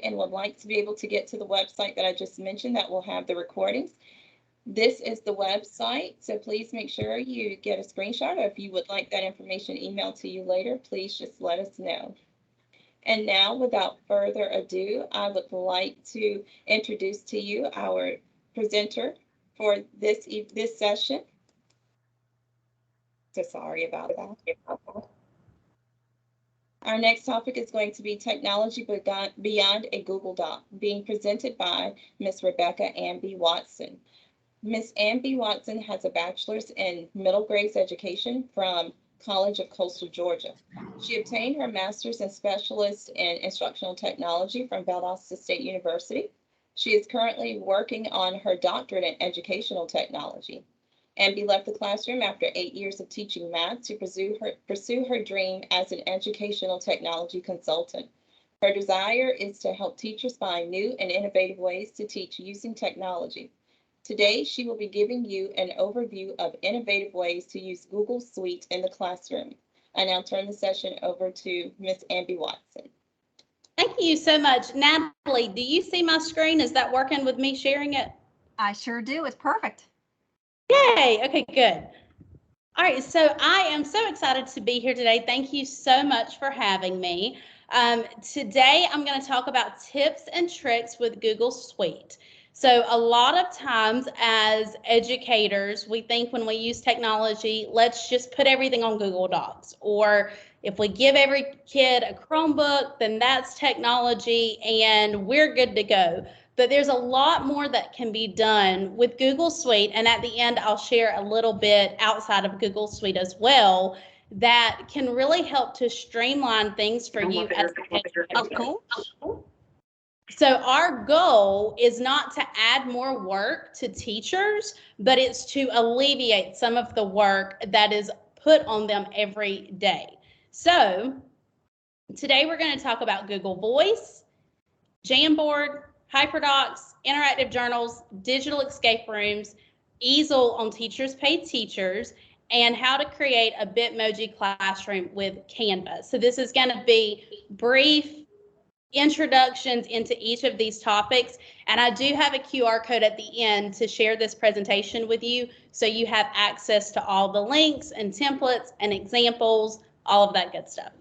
and would like to be able to get to the website that I just mentioned that will have the recordings, this is the website. So please make sure you get a screenshot, or if you would like that information emailed to you later, please just let us know. And now, without further ado, I would like to introduce to you our presenter for this session. So sorry about that. Our next topic is going to be Technology Beyond a Google Doc, being presented by Ms. Rebecca Amby Watson. Ms. Amby Watson has a bachelor's in middle grades education from College of Coastal Georgia. She obtained her master's and specialist in instructional technology from Valdosta State University. She is currently working on her doctorate in educational technology. Amby left the classroom after 8 years of teaching math to pursue her dream as an educational technology consultant. Her desire is to help teachers find new and innovative ways to teach using technology. Today, she will be giving you an overview of innovative ways to use Google Suite in the classroom. I now turn the session over to Ms. Amby Watson. Thank you so much. Natalie, do you see my screen? Is that working with me sharing it? I sure do. It's perfect. Yay. Okay, good. All right, so I am so excited to be here today. Thank you so much for having me. Today, I'm going to talk about tips and tricks with Google Suite. So a lot of times as educators, we think when we use technology, let's just put everything on Google Docs. Or if we give every kid a Chromebook, then that's technology and we're good to go. But there's a lot more that can be done with Google Suite. And at the end, I'll share a little bit outside of Google Suite as well that can really help to streamline things for you as an educator. Of course. So our goal is not to add more work to teachers, but it's to alleviate some of the work that is put on them every day. So today we're going to talk about Google Voice, Jamboard, HyperDocs, interactive journals, digital escape rooms, easel on Teachers Pay Teachers, and how to create a Bitmoji classroom with Canva. So this is going to be brief introductions into each of these topics, and I do have a QR code at the end to share this presentation with you so you have access to all the links and templates and examples, all of that good stuff.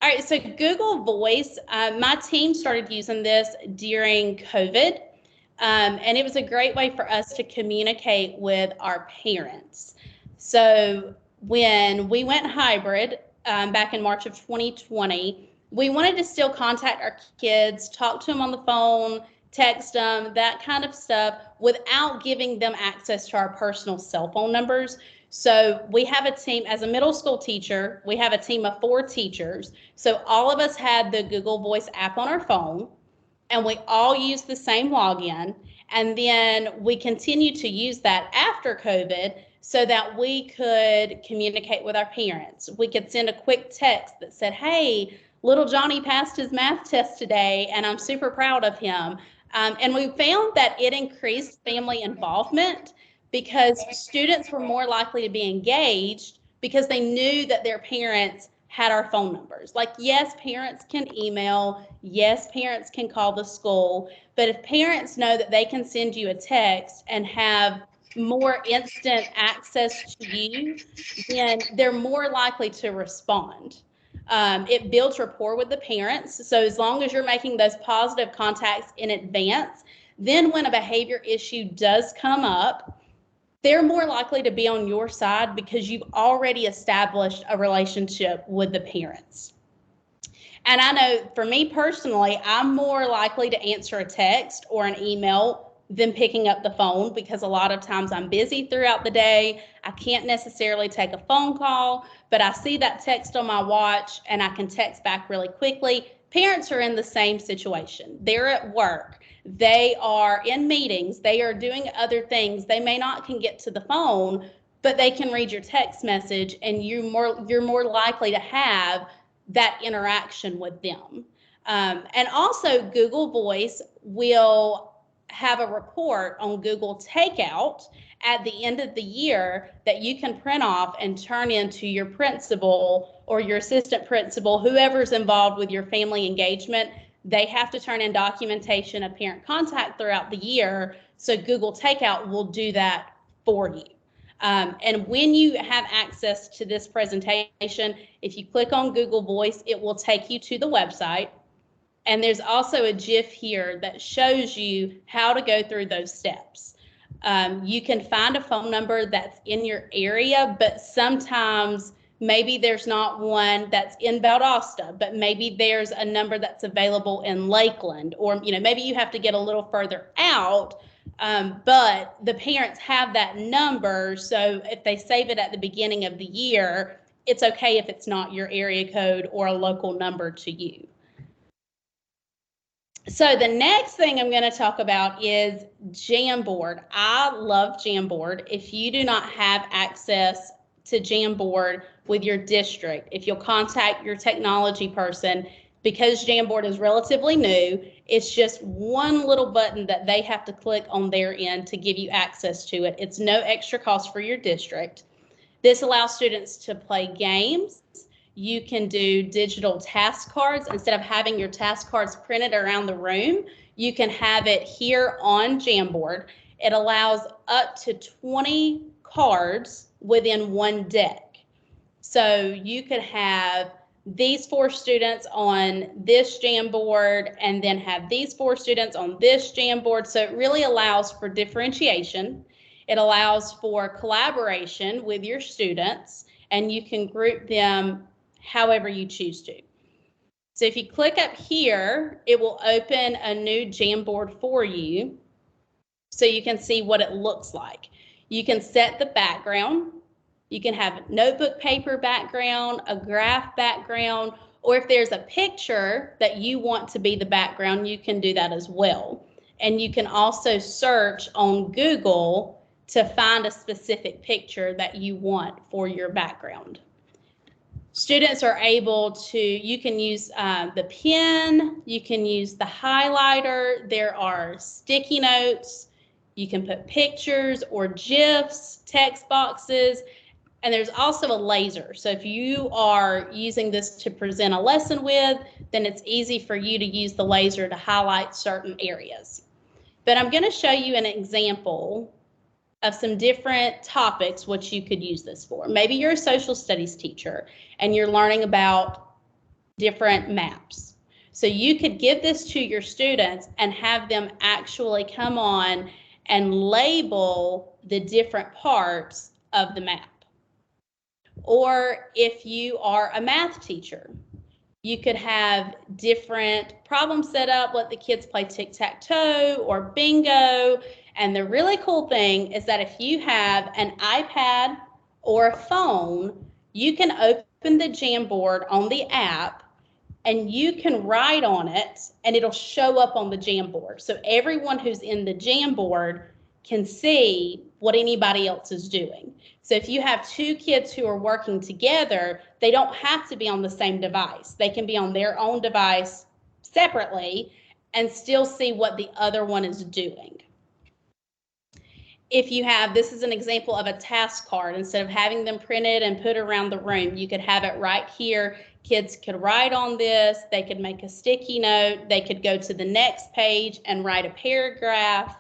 All right, so Google Voice, my team started using this during COVID, and it was a great way for us to communicate with our parents. So when we went hybrid back in March of 2020, we wanted to still contact our kids, talk to them on the phone, text them, that kind of stuff, without giving them access to our personal cell phone numbers. So we have a team, as a middle school teacher, we have a team of 4 teachers. So all of us had the Google Voice app on our phone, and we all used the same login. And then we continued to use that after COVID so that we could communicate with our parents. We could send a quick text that said, hey, little Johnny passed his math test today, and I'm super proud of him. And we found that it increased family involvement because students were more likely to be engaged because they knew that their parents had our phone numbers. Like, yes, parents can email, yes, parents can call the school, but if parents know that they can send you a text and have more instant access to you, then they're more likely to respond. It builds rapport with the parents. So as long as you're making those positive contacts in advance, then when a behavior issue does come up, they're more likely to be on your side because you've already established a relationship with the parents. And I know for me personally, I'm more likely to answer a text or an email than picking up the phone because a lot of times I'm busy throughout the day. I can't necessarily take a phone call, but I see that text on my watch and I can text back really quickly. Parents are in the same situation. They're at work. They are in meetings. They are doing other things. They may not can get to the phone, but they can read your text message and you're more likely to have that interaction with them. And also Google Voice will have a report on Google Takeout at the end of the year that you can print off and turn into your principal or your assistant principal, whoever's involved with your family engagement. they have to turn in documentation of parent contact throughout the year. So Google Takeout will do that for you. And when you have access to this presentation, if you click on Google Voice, it will take you to the website. And there's also a GIF here that shows you how to go through those steps. You can find a phone number that's in your area, but sometimes maybe there's not one that's in Valdosta, but maybe there's a number that's available in Lakeland, or maybe you have to get a little further out, but the parents have that number, so if they save it at the beginning of the year, it's okay if it's not your area code or a local number to you. So the next thing I'm going to talk about is Jamboard. I love Jamboard. If you do not have access to Jamboard with your district, if you'll contact your technology person, because Jamboard is relatively new, it's just one little button that they have to click on their end to give you access to it. It's no extra cost for your district. This allows students to play games. You can do digital task cards. Instead of having your task cards printed around the room, you can have it here on Jamboard. It allows up to 20 cards within one deck. So you could have these 4 students on this Jamboard and then have these 4 students on this Jamboard. So it really allows for differentiation. It allows for collaboration with your students, and you can group them however you choose to. So if you click up here, it will open a new Jamboard for you so you can see what it looks like. You can set the background. You can have notebook paper background, a graph background, or if there's a picture that you want to be the background, you can do that as well. And you can also search on Google to find a specific picture that you want for your background. Students are able to, you can use the pen, you can use the highlighter, there are sticky notes, you can put pictures or GIFs, text boxes, and there's also a laser. So if you are using this to present a lesson with, then it's easy for you to use the laser to highlight certain areas. But I'm going to show you an example of some different topics which you could use this for. Maybe you're a social studies teacher and you're learning about different maps. So you could give this to your students and have them actually come on and label the different parts of the map. Or if you are a math teacher, you could have different problems set up, let the kids play tic-tac-toe or bingo. And the really cool thing is that if you have an iPad or a phone, you can open the Jamboard on the app and you can write on it and it'll show up on the Jamboard. So everyone who's in the Jamboard can see what anybody else is doing. So if you have 2 kids who are working together, they don't have to be on the same device. They can be on their own device separately and still see what the other one is doing. If you have, this is an example of a task card. Instead of having them printed and put around the room, you could have it right here. Kids could write on this. They could make a sticky note. They could go to the next page and write a paragraph.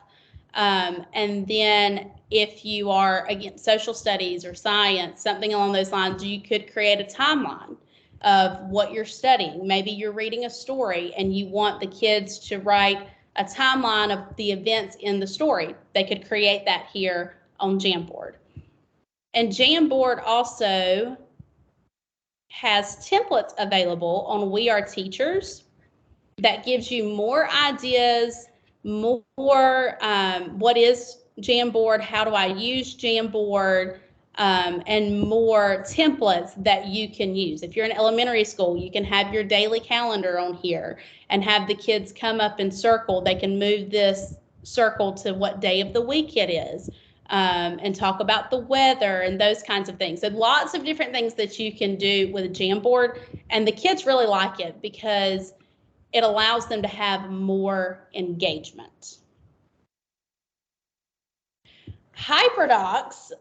And then if you are, again, social studies or science, something along those lines, you could create a timeline of what you're studying. Maybe you're reading a story and you want the kids to write a timeline of the events in the story. They could create that here on Jamboard. And Jamboard also has templates available on We Are Teachers that gives you more ideas, more what is Jamboard, how do I use Jamboard, and more templates that you can use. If you're in elementary school, you can have your daily calendar on here and have the kids come up and circle. They can move this circle to what day of the week it is, and talk about the weather and those kinds of things. So lots of different things that you can do with a Jamboard, and the kids really like it because it allows them to have more engagement. HyperDocs,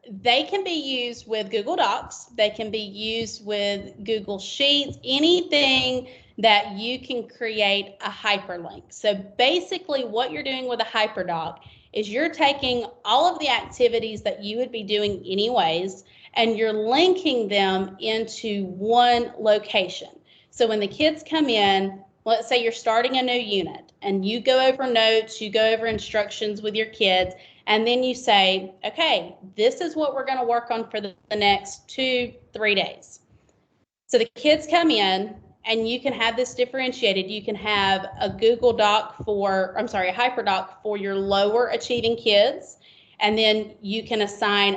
they can be used with Google Docs. They can be used with Google Sheets, anything that you can create a hyperlink. So basically what you're doing with a hyperdoc is you're taking all of the activities that you would be doing anyways, and you're linking them into one location. So when the kids come in, let's say you're starting a new unit and you go over notes, you go over instructions with your kids, and then you say, okay, this is what we're going to work on for the next 2-3 days. So the kids come in and you can have this differentiated. You can have a Google Doc a HyperDoc for your lower achieving kids. And then you can assign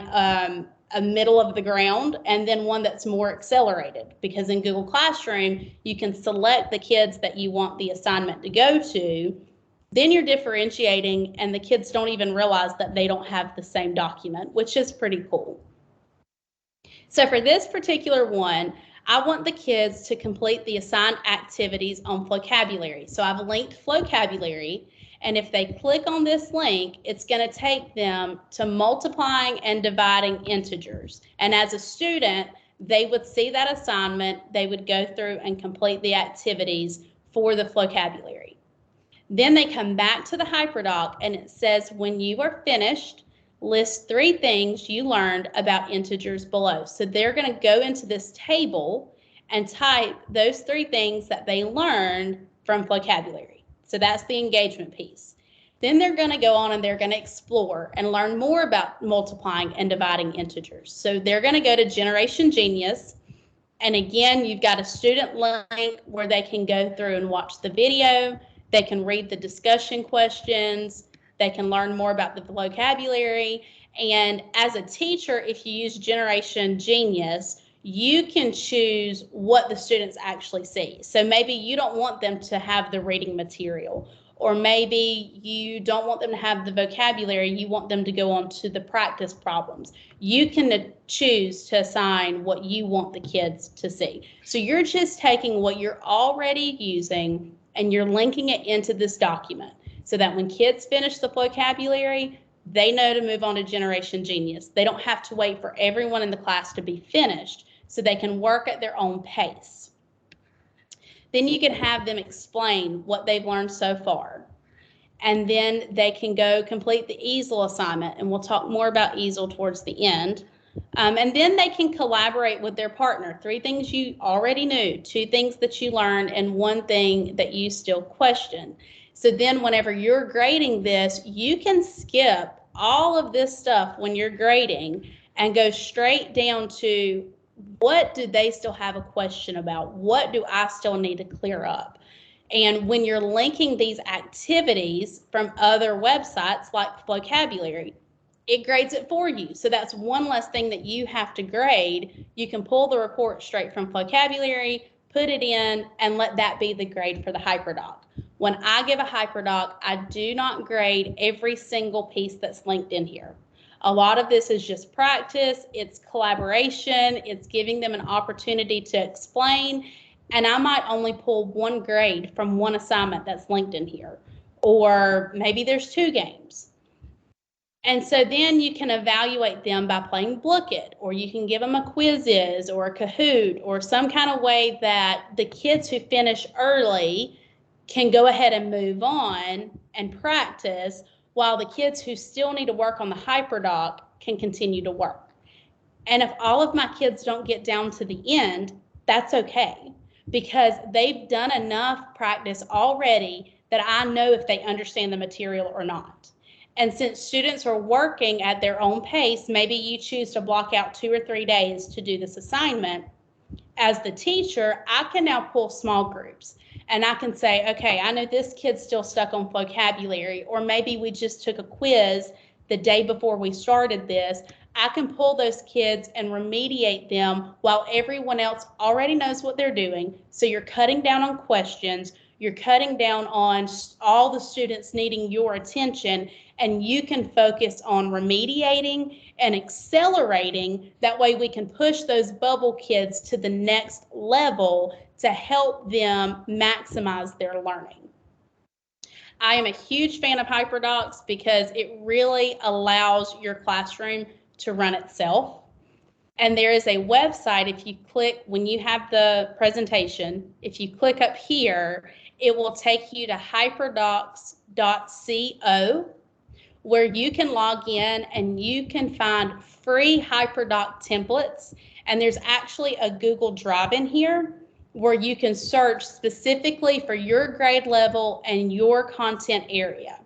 a middle of the ground and then one that's more accelerated, because in Google Classroom, you can select the kids that you want the assignment to go to. Then you're differentiating and the kids don't even realize that they don't have the same document, which is pretty cool. So for this particular one, I want the kids to complete the assigned activities on vocabulary. So I've linked vocabulary, and if they click on this link, it's going to take them to multiplying and dividing integers. And as a student, they would see that assignment, they would go through and complete the activities for the vocabulary. Then they come back to the HyperDoc and it says, when you are finished, list 3 things you learned about integers below. So they're going to go into this table and type those 3 things that they learned from vocabulary. So that's the engagement piece. Then they're going to go on and they're going to explore and learn more about multiplying and dividing integers. So they're going to go to Generation Genius. And again, you've got a student link where they can go through and watch the video. They can read the discussion questions. They can learn more about the vocabulary. And as a teacher, if you use Generation Genius, you can choose what the students actually see. So maybe you don't want them to have the reading material, or maybe you don't want them to have the vocabulary. You want them to go on to the practice problems. You can choose to assign what you want the kids to see. So you're just taking what you're already using and you're linking it into this document, so that when kids finish the vocabulary, they know to move on to Generation Genius. They don't have to wait for everyone in the class to be finished, so they can work at their own pace. Then you can have them explain what they've learned so far. And then they can go complete the easel assignment, and we'll talk more about easel towards the end. And then they can collaborate with their partner. 3 things you already knew, 2 things that you learned, and 1 thing that you still question. So then whenever you're grading this, you can skip all of this stuff when you're grading and go straight down to, what do they still have a question about? What do I still need to clear up? And when you're linking these activities from other websites like vocabulary, it grades it for you. So that's one less thing that you have to grade. You can pull the report straight from vocabulary, put it in, and let that be the grade for the HyperDoc. When I give a HyperDoc, I do not grade every single piece that's linked in here. A lot of this is just practice, it's collaboration, it's giving them an opportunity to explain, and I might only pull 1 grade from 1 assignment that's linked in here, or maybe there's 2 games. And so then you can evaluate them by playing Book It, or you can give them a Quizzes or a Kahoot, or some kind of way that the kids who finish early can go ahead and move on and practice, while the kids who still need to work on the HyperDoc can continue to work. And if all of my kids don't get down to the end, that's okay, because they've done enough practice already that I know if they understand the material or not. And since students are working at their own pace, maybe you choose to block out 2 or 3 days to do this assignment. As the teacher, I can now pull small groups. And I can say, okay, I know this kid's still stuck on vocabulary, or maybe we just took a quiz the day before we started this. I can pull those kids and remediate them while everyone else already knows what they're doing. So you're cutting down on questions, you're cutting down on all the students needing your attention, and you can focus on remediating and accelerating. That way we can push those bubble kids to the next level to help them maximize their learning. I am a huge fan of HyperDocs because it really allows your classroom to run itself. And there is a website, if you click, when you have the presentation, if you click up here, it will take you to hyperdocs.co, where you can log in and you can find free HyperDoc templates. And there's actually a Google Drive in here where you can search specifically for your grade level and your content area.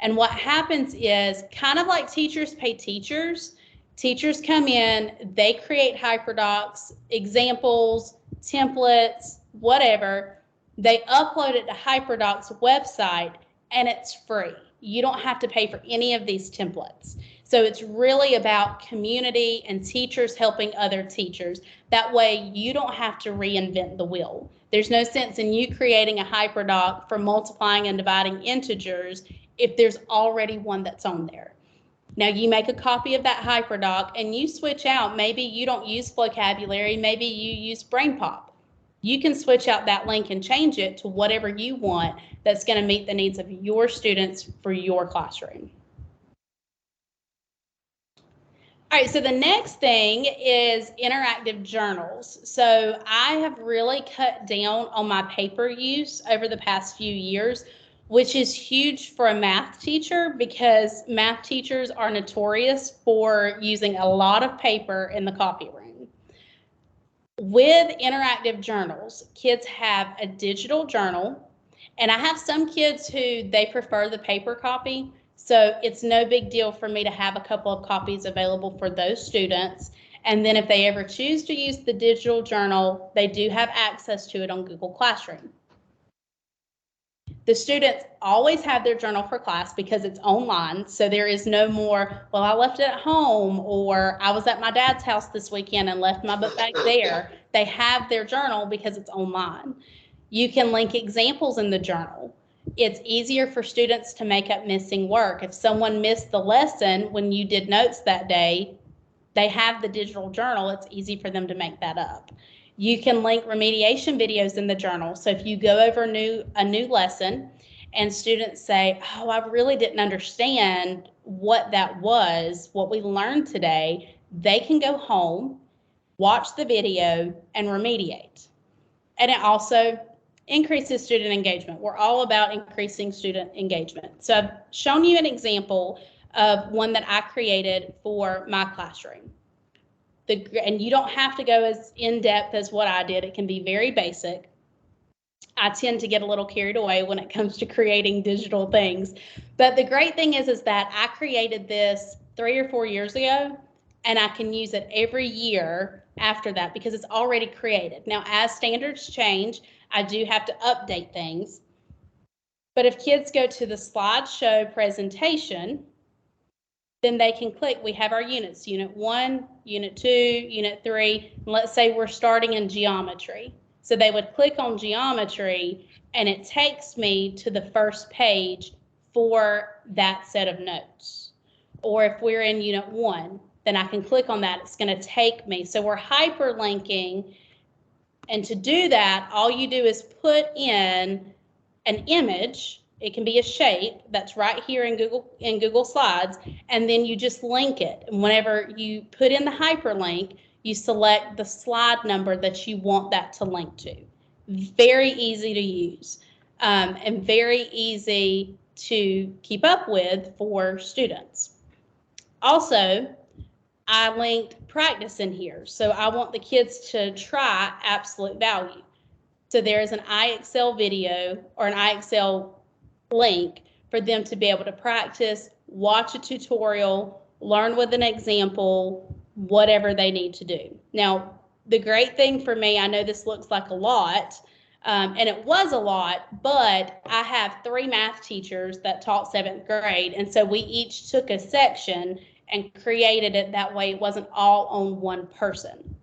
And what happens is, kind of like teachers pay teachers, teachers come in, they create HyperDocs, examples, templates, whatever. They upload it to HyperDocs website and it's free. You don't have to pay for any of these templates. So it's really about community and teachers helping other teachers. That way you don't have to reinvent the wheel. There's no sense in you creating a HyperDoc for multiplying and dividing integers if there's already one that's on there. Now you make a copy of that HyperDoc and you switch out. Maybe you don't use vocabulary, maybe you use BrainPop. You can switch out that link and change it to whatever you want that's going to meet the needs of your students for your classroom. All right, so the next thing is interactive journals. So I have really cut down on my paper use over the past few years, which is huge for a math teacher because math teachers are notorious for using a lot of paper in the copy room. With interactive journals, kids have a digital journal, and I have some kids who they prefer the paper copy. So it's no big deal for me to have a couple of copies available for those students. And then if they ever choose to use the digital journal, they do have access to it on Google Classroom. The students always have their journal for class because it's online. So there is no more, well, I left it at home, or I was at my dad's house this weekend and left my book bag there. They have their journal because it's online. You can link examples in the journal. It's easier for students to make up missing work. If someone missed the lesson when you did notes that day, they have the digital journal. It's easy for them to make that up. You can link remediation videos in the journal. So if you go over a new lesson and students say, oh, I really didn't understand what that was, what we learned today, they can go home, watch the video, and remediate. And it also increases student engagement. We're all about increasing student engagement. So I've shown you an example of one that I created for my classroom. And you don't have to go as in-depth as what I did. It can be very basic. I tend to get a little carried away when it comes to creating digital things. But the great thing is that I created this 3 or 4 years ago, and I can use it every year after that because it's already created. Now, as standards change, I do have to update things. But if kids go to the slideshow presentation, then they can click. We have our units, Unit 1, Unit 2, Unit 3. And let's say we're starting in geometry. So they would click on geometry, and it takes me to the first page for that set of notes. Or if we're in Unit 1, then I can click on that. It's going to take me. So we're hyperlinking. And to do that, all you do is put in an image. It can be a shape that's right here in Google Slides, and then you just link it. And whenever you put in the hyperlink, you select the slide number that you want that to link to. Very easy to use and very easy to keep up with for students. Also, I linked practice in here. So I want the kids to try absolute value. So there is an iExcel video or an iExcel link for them to be able to practice, watch a tutorial, learn with an example, whatever they need to do. Now, the great thing for me, I know this looks like a lot, and it was a lot, but I have 3 math teachers that taught 7th grade, and so we each took a section and created it that way. It wasn't all on one person.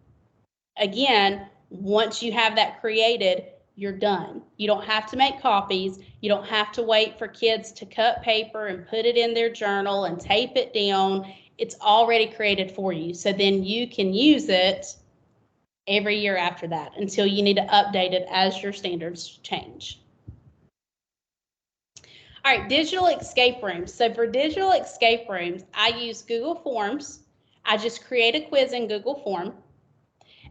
Again, once you have that created, you're done. You don't have to make copies. You don't have to wait for kids to cut paper and put it in their journal and tape it down. It's already created for you. So then you can use it every year after that until you need to update it as your standards change. All right, digital escape rooms. So for digital escape rooms, I use Google Forms. I just create a quiz in Google Form,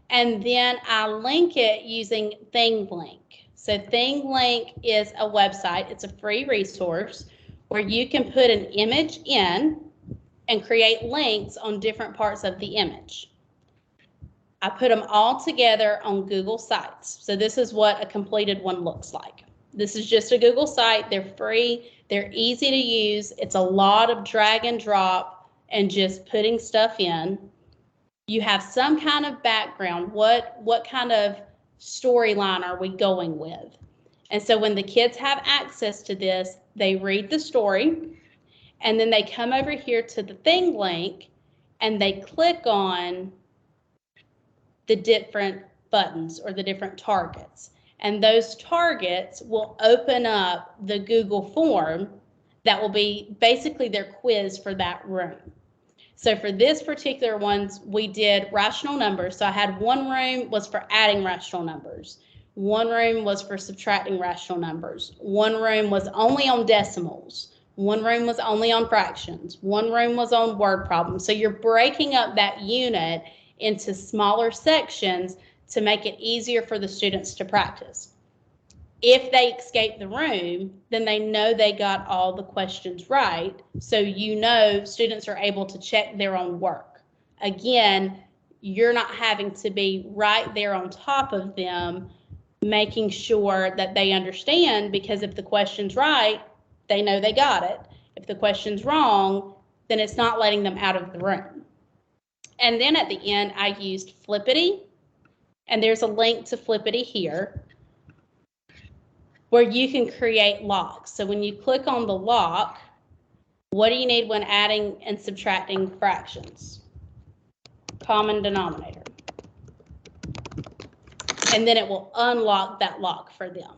and then I link it using ThingLink. So ThingLink is a website. It's a free resource where you can put an image in and create links on different parts of the image. I put them all together on Google Sites. So this is what a completed one looks like. This is just a Google site. They're free. They're easy to use. It's a lot of drag and drop and just putting stuff in. You have some kind of background. What kind of storyline are we going with? And so when the kids have access to this, they read the story, and then they come over here to the ThingLink and they click on the different buttons or the different targets. And those targets will open up the Google form that will be basically their quiz for that room. So for this particular ones, we did rational numbers. So I had one room was for adding rational numbers. One room was for subtracting rational numbers. One room was only on decimals. One room was only on fractions. One room was on word problems. So you're breaking up that unit into smaller sections to make it easier for the students to practice. If they escape the room, then they know they got all the questions right. So you know students are able to check their own work. Again, you're not having to be right there on top of them, making sure that they understand, because if the question's right, they know they got it. If the question's wrong, then it's not letting them out of the room. And then at the end, I used Flippity, and there's a link to Flippity here, where you can create locks. So when you click on the lock, what do you need when adding and subtracting fractions? Common denominator. And then it will unlock that lock for them.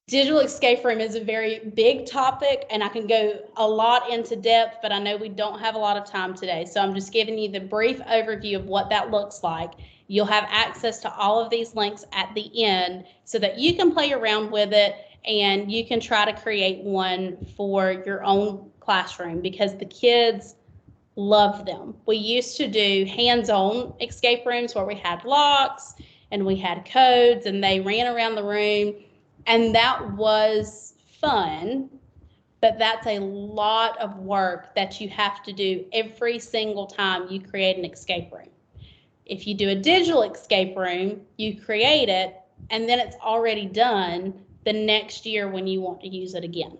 Digital escape room is a very big topic, and I can go a lot into depth, but I know we don't have a lot of time today. So I'm just giving you the brief overview of what that looks like. You'll have access to all of these links at the end so that you can play around with it and you can try to create one for your own classroom, because the kids love them. We used to do hands-on escape rooms where we had locks and we had codes and they ran around the room. And that was fun, but that's a lot of work that you have to do every single time you create an escape room. If you do a digital escape room, you create it, and then it's already done the next year when you want to use it again.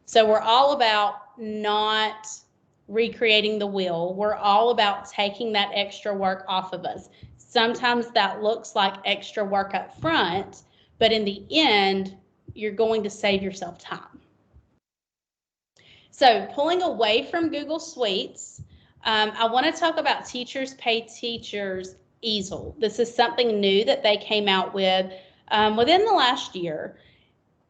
So we're all about not recreating the wheel. We're all about taking that extra work off of us. Sometimes that looks like extra work up front, but in the end, you're going to save yourself time. So pulling away from Google Suites, I want to talk about Teachers Pay Teachers easel. This is something new that they came out with within the last year.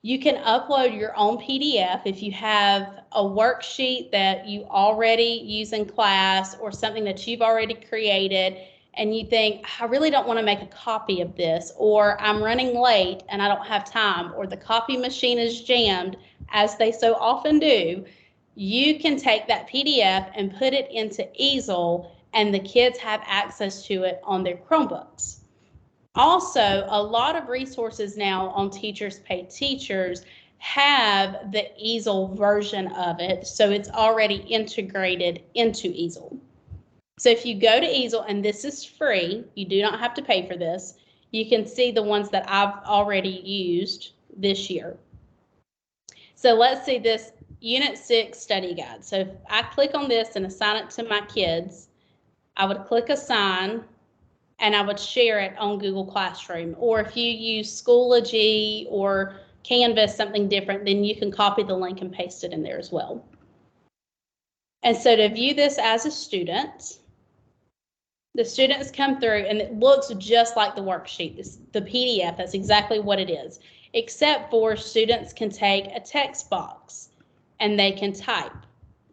You can upload your own PDF if you have a worksheet that you already use in class or something that you've already created, and you think, I really don't want to make a copy of this, or I'm running late and I don't have time, or the copy machine is jammed, as they so often do. You can take that PDF and put it into easel, and the kids have access to it on their Chromebooks. Also, a lot of resources now on Teachers Pay Teachers have the easel version of it, so it's already integrated into easel. So if you go to easel, and this is free, you do not have to pay for this, you can see the ones that I've already used this year. So let's see this Unit 6 study guide. So if I click on this and assign it to my kids, I would click assign, and I would share it on Google Classroom. Or if you use Schoology or Canvas, something different, then you can copy the link and paste it in there as well. And so to view this as a student, the students come through and it looks just like the worksheet. It's the PDF, that's exactly what it is, except for students can take a text box and they can type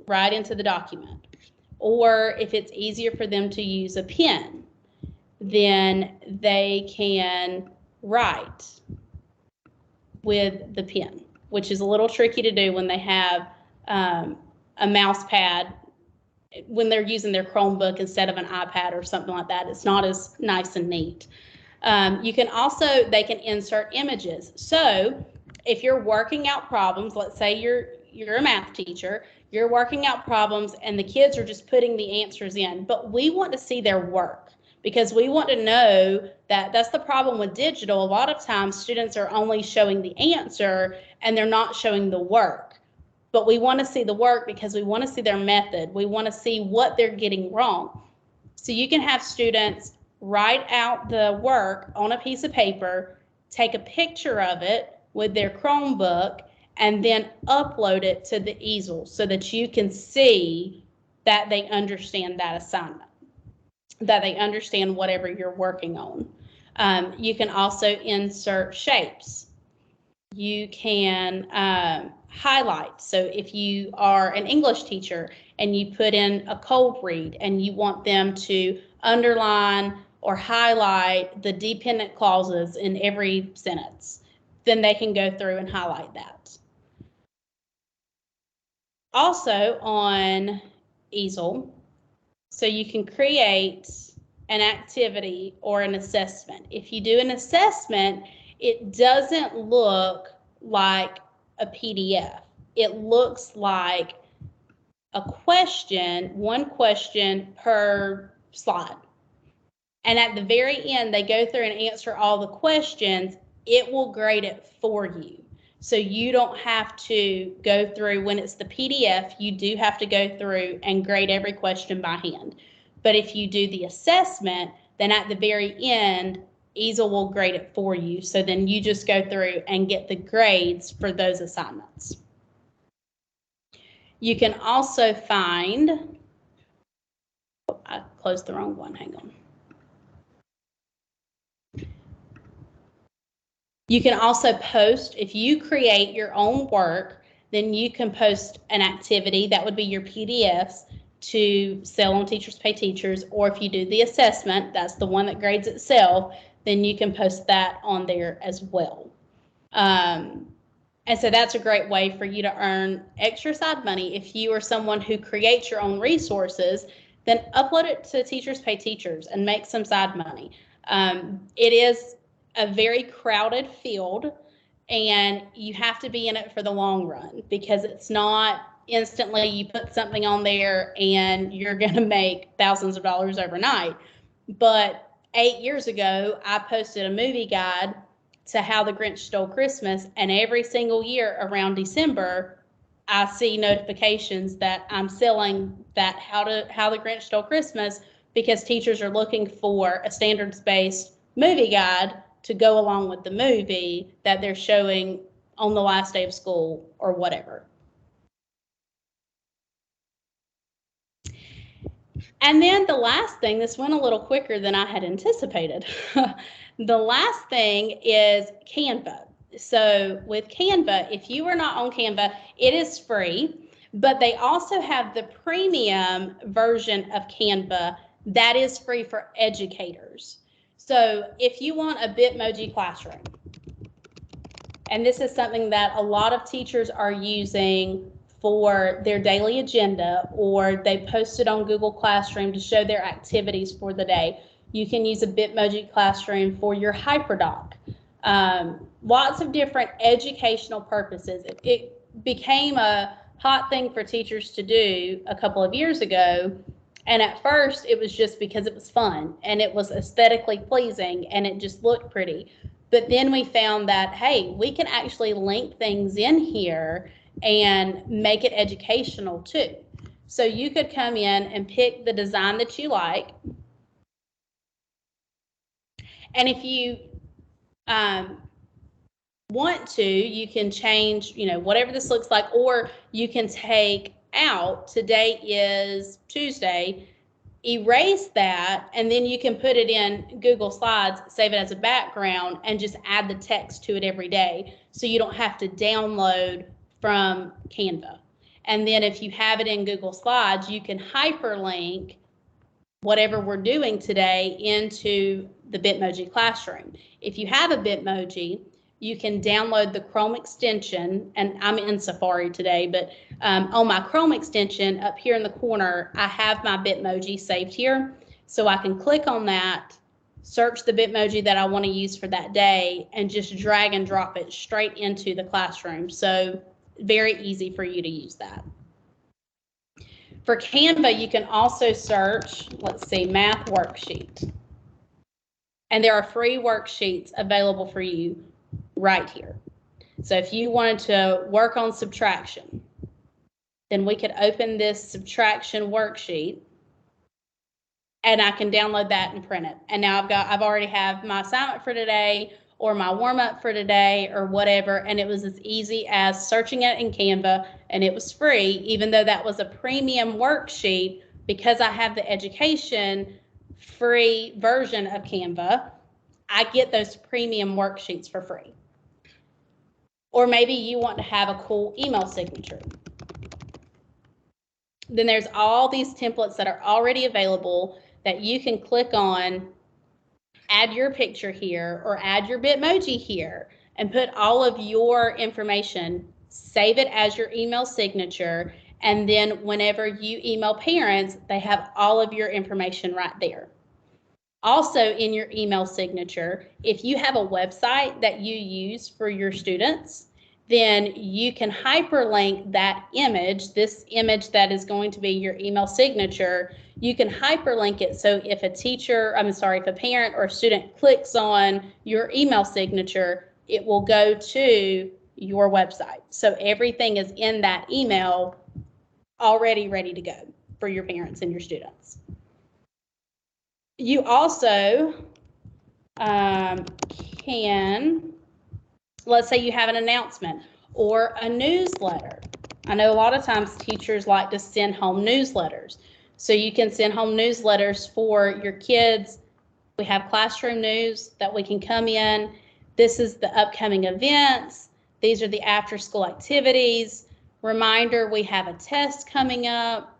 right into the document. Or if it's easier for them to use a pen, then they can write with the pen, which is a little tricky to do when they have a mouse pad when they're using their Chromebook instead of an iPad or something like that. It's not as nice and neat. They can insert images. So if you're working out problems, let's say you're a math teacher, you're working out problems and the kids are just putting the answers in, but we want to see their work because we want to know that that's the problem with digital. A lot of times students are only showing the answer and they're not showing the work. But we want to see the work because we want to see their method. We want to see what they're getting wrong. So you can have students write out the work on a piece of paper, take a picture of it with their Chromebook, and then upload it to the easel so that you can see that they understand that assignment, that they understand whatever you're working on. You can also insert shapes. You can highlight. So if you are an English teacher and you put in a cold read and you want them to underline or highlight the dependent clauses in every sentence, then they can go through and highlight that. Also on easel, so you can create an activity or an assessment. If you do an assessment, it doesn't look like a PDF. It looks like a question, one question per slide. And at the very end, they go through and answer all the questions. It will grade it for you. So you don't have to go through, when it's the PDF, you do have to go through and grade every question by hand. But if you do the assessment, then at the very end, easel will grade it for you. So then you just go through and get the grades for those assignments. You can also find, oh, I closed the wrong one, hang on. You can also post, if you create your own work, then you can post an activity, that would be your PDFs, to sell on Teachers Pay Teachers, or if you do the assessment, that's the one that grades itself, then you can post that on there as well. And so that's a great way for you to earn extra side money. If you are someone who creates your own resources, then upload it to Teachers Pay Teachers and make some side money. It is a very crowded field, and you have to be in it for the long run, because it's not instantly you put something on there and you're going to make thousands of dollars overnight. But 8 years ago, I posted a movie guide to How the Grinch Stole Christmas, and every single year around December, I see notifications that I'm selling that How the Grinch Stole Christmas, because teachers are looking for a standards-based movie guide to go along with the movie that they're showing on the last day of school or whatever. And then the last thing, this went a little quicker than I had anticipated. The last thing is Canva. So with Canva, if you are not on Canva, it is free, but they also have the premium version of Canva that is free for educators. So if you want a Bitmoji classroom, and this is something that a lot of teachers are using for their daily agenda, or they post it on Google Classroom to show their activities for the day. You can use a Bitmoji classroom for your HyperDoc. Lots of different educational purposes. It became a hot thing for teachers to do a couple of years ago. And at first it was just because it was fun and it was aesthetically pleasing and it just looked pretty. But then we found that, hey, we can actually link things in here and make it educational too. So you could come in and pick the design that you like. And if you want to, you can change, whatever this looks like, or you can take out, today is Tuesday, erase that, and then you can put it in Google Slides, save it as a background, and just add the text to it every day. So you don't have to download from Canva. And then if you have it in Google Slides, you can hyperlink whatever we're doing today into the Bitmoji classroom. If you have a Bitmoji, you can download the Chrome extension, and I'm in Safari today, but on my Chrome extension up here in the corner, I have my Bitmoji saved here. So I can click on that, search the Bitmoji that I want to use for that day, and just drag and drop it straight into the classroom. So very easy for you to use that. For Canva, you can also search, let's see, math worksheet. And there are free worksheets available for you right here. So if you wanted to work on subtraction, then we could open this subtraction worksheet, and I can download that and print it. And now I've already have my assignment for today, or my warm up for today, or whatever. And it was as easy as searching it in Canva, and it was free, even though that was a premium worksheet. Because I have the education free version of Canva, I get those premium worksheets for free. Or maybe you want to have a cool email signature. Then there's all these templates that are already available that you can click on, add your picture here or add your Bitmoji here, and put all of your information, save it as your email signature, and then whenever you email parents, they have all of your information right there. Also in your email signature, if you have a website that you use for your students, then you can hyperlink that image, this image that is going to be your email signature. You can hyperlink it, so if if a parent or a student clicks on your email signature, it will go to your website. So everything is in that email already ready to go for your parents and your students. You also can, let's say you have an announcement or a newsletter. I know a lot of times teachers like to send home newsletters. So you can send home newsletters for your kids. We have classroom news that we can come in. This is the upcoming events. These are the after school activities. Reminder, we have a test coming up.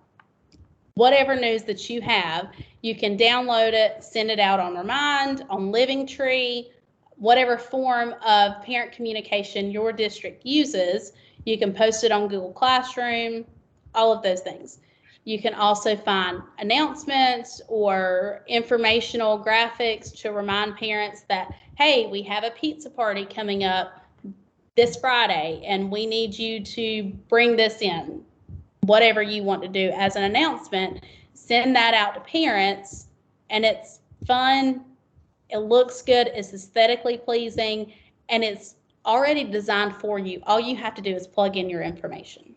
Whatever news that you have, you can download it, send it out on Remind, on Living Tree, whatever form of parent communication your district uses. You can post it on Google Classroom, all of those things. You can also find announcements or informational graphics to remind parents that, hey, we have a pizza party coming up this Friday and we need you to bring this in. Whatever you want to do as an announcement, send that out to parents, and it's fun. It looks good, it's aesthetically pleasing, and it's already designed for you. All you have to do is plug in your information.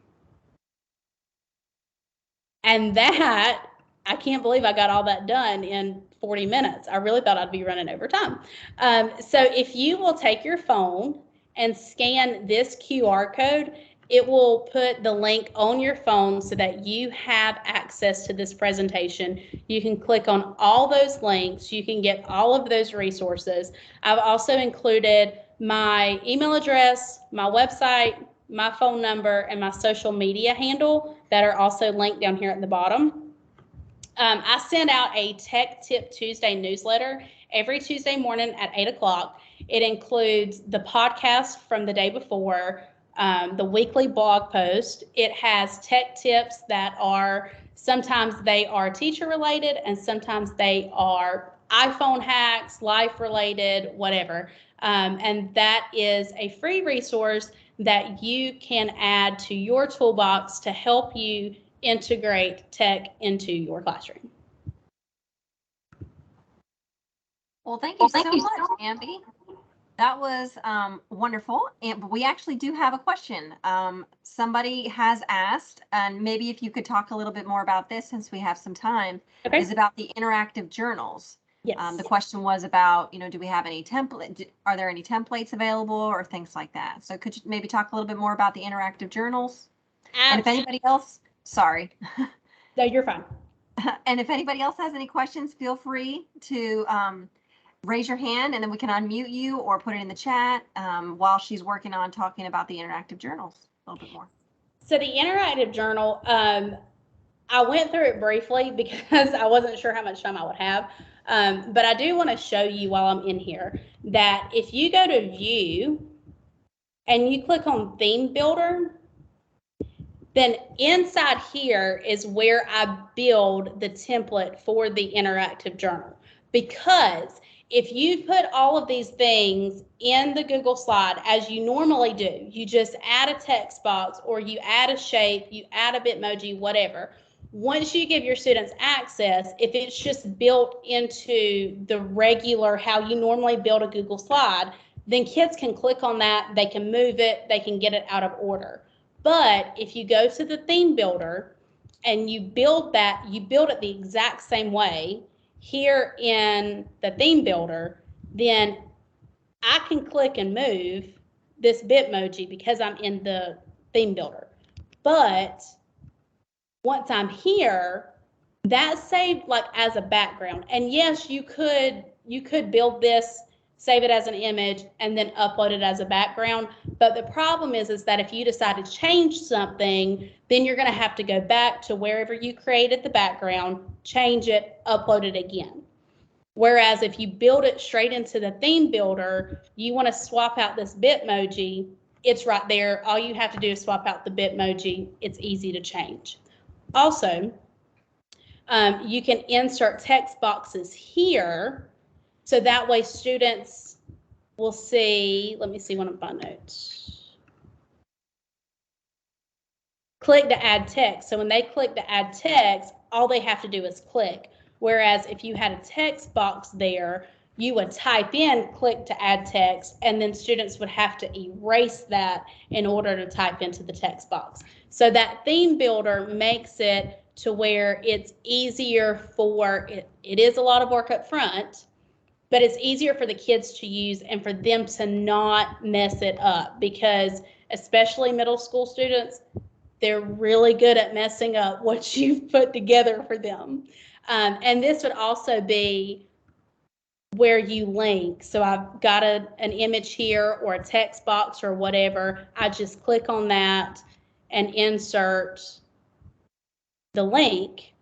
And that, I can't believe I got all that done in 40 minutes. I really thought I'd be running over time. So if you will take your phone and scan this QR code, it will put the link on your phone so that you have access to this presentation. You can click on all those links. You can get all of those resources. I've also included my email address, my website, my phone number, and my social media handle that are also linked down here at the bottom. I send out a Tech Tip Tuesday newsletter every Tuesday morning at 8 o'clock. It includes the podcast from the day before, the weekly blog post. It has tech tips that are, sometimes they are teacher related and sometimes they are iPhone hacks, life related, whatever. And that is a free resource that you can add to your toolbox to help you integrate tech into your classroom. Well, thank you so much, Amby. That was wonderful. And we actually do have a question. Somebody has asked, and maybe if you could talk a little bit more about this since we have some time, Okay. is about the interactive journals. Yes. The question was about, do we have any template? Are there any templates available or things like that? So could you maybe talk a little bit more about the interactive journals? And if anybody else, sorry. No, you're fine. And if anybody else has any questions, feel free to raise your hand and then we can unmute you or put it in the chat while she's working on talking about the interactive journals a little bit more. So the interactive journal, I went through it briefly because I wasn't sure how much time I would have. But I do want to show you while I'm in here that if you go to view and you click on theme builder, then inside here is where I build the template for the interactive journal. Because if you put all of these things in the Google slide as you normally do, you just add a text box or you add a shape, you add a Bitmoji, whatever. Once you give your students access, if it's just built into the regular how you normally build a Google slide, then kids can click on that, they can move it, they can get it out of order. But if you go to the theme builder and you build that, you build it the exact same way here in the theme builder, then I can click and move this Bitmoji because I'm in the theme builder. But once I'm here, that's saved like as a background. And yes, you could build this, save it as an image, and then upload it as a background. But the problem is that if you decide to change something, then you're going to have to go back to wherever you created the background, change it, upload it again. Whereas if you build it straight into the theme builder, you want to swap out this Bitmoji, it's right there. All you have to do is swap out the Bitmoji. It's easy to change. Also, you can insert text boxes here, so that way students will see, let me see one of my notes. Click to add text. So when they click to add text, all they have to do is click. Whereas if you had a text box there, you would type in click to add text, and then students would have to erase that in order to type into the text box. So that theme builder makes it to where it's easier for, it is a lot of work up front, but it's easier for the kids to use and for them to not mess it up, because especially middle school students, they're really good at messing up what you've put together for them. And this would also be where you link. So I've got an image here or a text box or whatever. I just click on that and insert the link,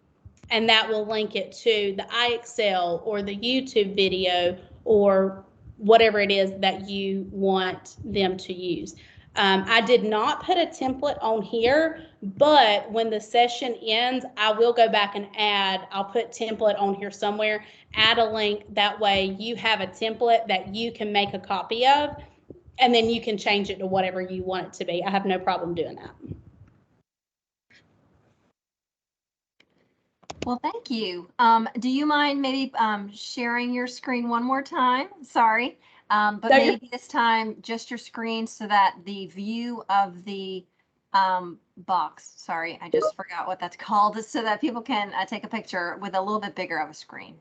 and that will link it to the iExcel or the YouTube video or whatever it is that you want them to use. I did not put a template on here, but when the session ends, I will go back and add, I'll put template on here somewhere, add a link. That way you have a template that you can make a copy of, and then you can change it to whatever you want it to be. I have no problem doing that. Well, thank you. Do you mind maybe sharing your screen one more time? Sorry, but maybe this time just your screen so that the view of the box, sorry, I just forgot what that's called, so that people can take a picture with a little bit bigger of a screen.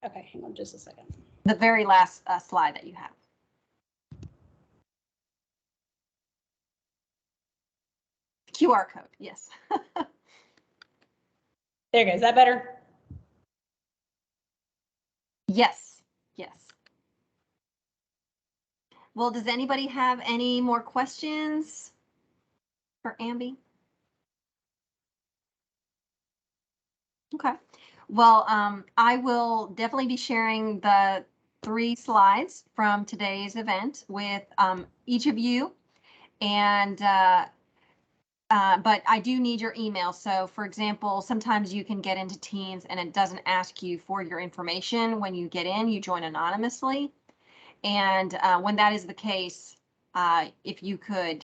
Okay, hang on just a second. The very last slide that you have. QR code, yes. There you go. Is that better? Yes, yes. Well, does anybody have any more questions for Ambi? Okay. Well, I will definitely be sharing the 3 slides from today's event with each of you. And but I do need your email. So for example, sometimes you can get into Teams and it doesn't ask you for your information. When you get in, you join anonymously. And when that is the case, if you could